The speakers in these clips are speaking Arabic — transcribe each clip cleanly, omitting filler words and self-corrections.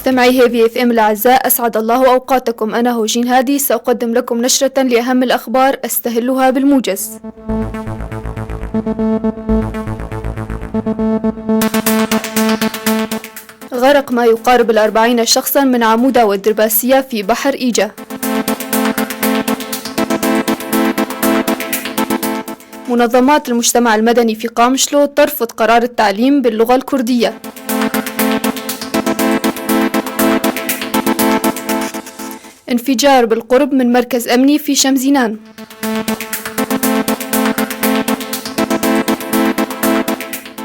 مستمعي هيفي اف ام الأعزاء، أسعد الله أوقاتكم. أنا هوجين هادي، سأقدم لكم نشرة لأهم الأخبار أستهلها بالموجز. غرق ما يقارب 40 شخصا من عمودة والدرباسية في بحر إيجا. منظمات المجتمع المدني في قامشلو ترفض قرار التعليم باللغة الكردية. انفجار بالقرب من مركز أمني في شمزينان.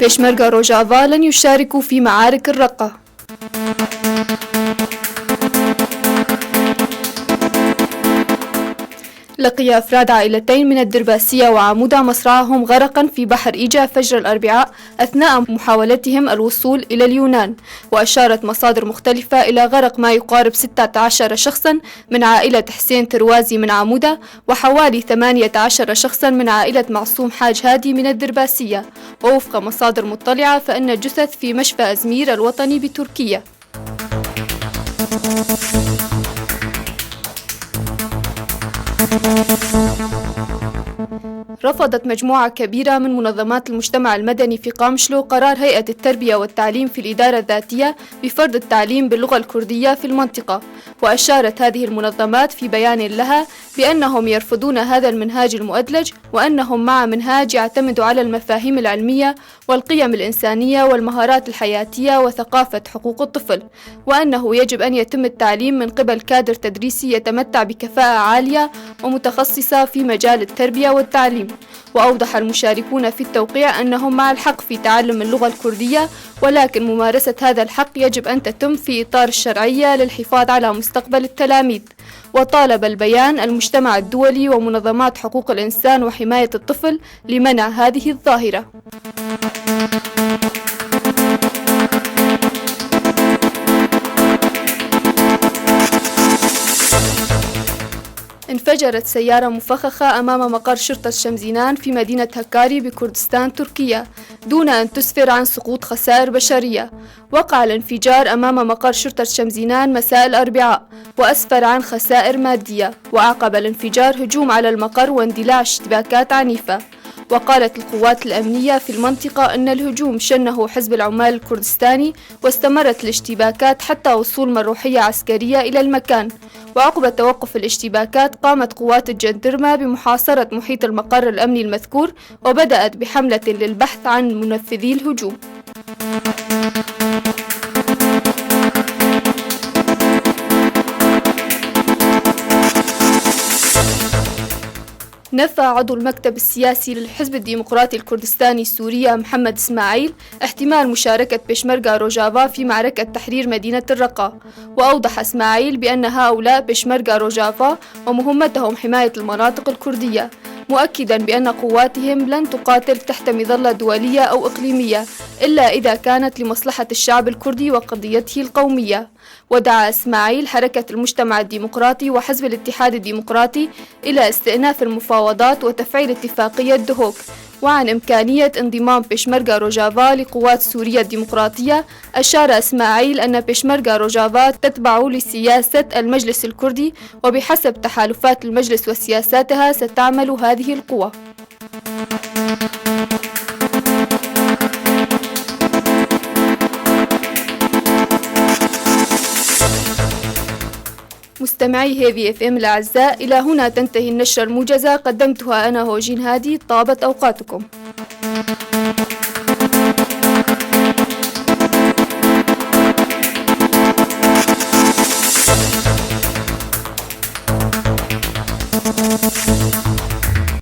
بيشمركة روجافا لن يشاركوا في معارك الرقة. لقي أفراد عائلتين من الدرباسية وعمودة مصرعهم غرقا في بحر إيجا فجر الأربعاء أثناء محاولتهم الوصول إلى اليونان، وأشارت مصادر مختلفة إلى غرق ما يقارب 16 شخصا من عائلة حسين تروازي من عمودة، وحوالي 18 شخصا من عائلة معصوم حاج هادي من الدرباسية. ووفق مصادر مطلعة فإن الجثث في مشفى أزمير الوطني بتركيا. رفضت مجموعة كبيرة من منظمات المجتمع المدني في قامشلو قرار هيئة التربية والتعليم في الإدارة الذاتية بفرض التعليم باللغة الكردية في المنطقة، وأشارت هذه المنظمات في بيان لها بأنهم يرفضون هذا المنهاج المؤدلج، وأنهم مع منهاج يعتمد على المفاهيم العلمية والقيم الإنسانية والمهارات الحياتية وثقافة حقوق الطفل، وأنه يجب أن يتم التعليم من قبل كادر تدريسي يتمتع بكفاءة عالية ومتخصصة في مجال التربية والتعليم. وأوضح المشاركون في التوقيع أنهم مع الحق في تعلم اللغة الكردية، ولكن ممارسة هذا الحق يجب أن تتم في إطار الشرعية للحفاظ على مستقبل التلاميذ. وطالب البيان المجتمع الدولي ومنظمات حقوق الإنسان وحماية الطفل لمنع هذه الظاهرة. انفجرت سيارة مفخخة أمام مقر شرطة شمزينان في مدينة هكاري بكردستان تركيا دون أن تسفر عن سقوط خسائر بشرية. وقع الانفجار أمام مقر شرطة شمزينان مساء الأربعاء وأسفر عن خسائر مادية، وعقب الانفجار هجوم على المقر واندلاع اشتباكات عنيفة. وقالت القوات الأمنية في المنطقة أن الهجوم شنه حزب العمال الكردستاني، واستمرت الاشتباكات حتى وصول مروحية عسكرية إلى المكان. وعقب توقف الاشتباكات قامت قوات الجندرمة بمحاصرة محيط المقر الأمني المذكور، وبدأت بحملة للبحث عن منفذي الهجوم. نفى عضو المكتب السياسي للحزب الديمقراطي الكردستاني السوري محمد إسماعيل احتمال مشاركة بيشمركة روجافا في معركة تحرير مدينة الرقة. وأوضح إسماعيل بأن هؤلاء بيشمركة روجافا ومهمتهم حماية المناطق الكردية، مؤكدا بأن قواتهم لن تقاتل تحت مظلة دولية أو إقليمية إلا إذا كانت لمصلحة الشعب الكردي وقضيته القومية. ودعا إسماعيل حركة المجتمع الديمقراطي وحزب الاتحاد الديمقراطي إلى استئناف المفاوضات وتفعيل اتفاقية دهوك، وعن إمكانية انضمام بيشمركة روجافا لقوات سوريا الديمقراطية. أشار إسماعيل أن بيشمركة روجافا تتبع لسياسة المجلس الكردي، وبحسب تحالفات المجلس وسياساتها ستعمل هذه القوى. مستمعي هيفي اف ام الأعزاء، إلى هنا تنتهي النشرة الموجزة، قدمتها أنا هوجين هادي. طابت أوقاتكم.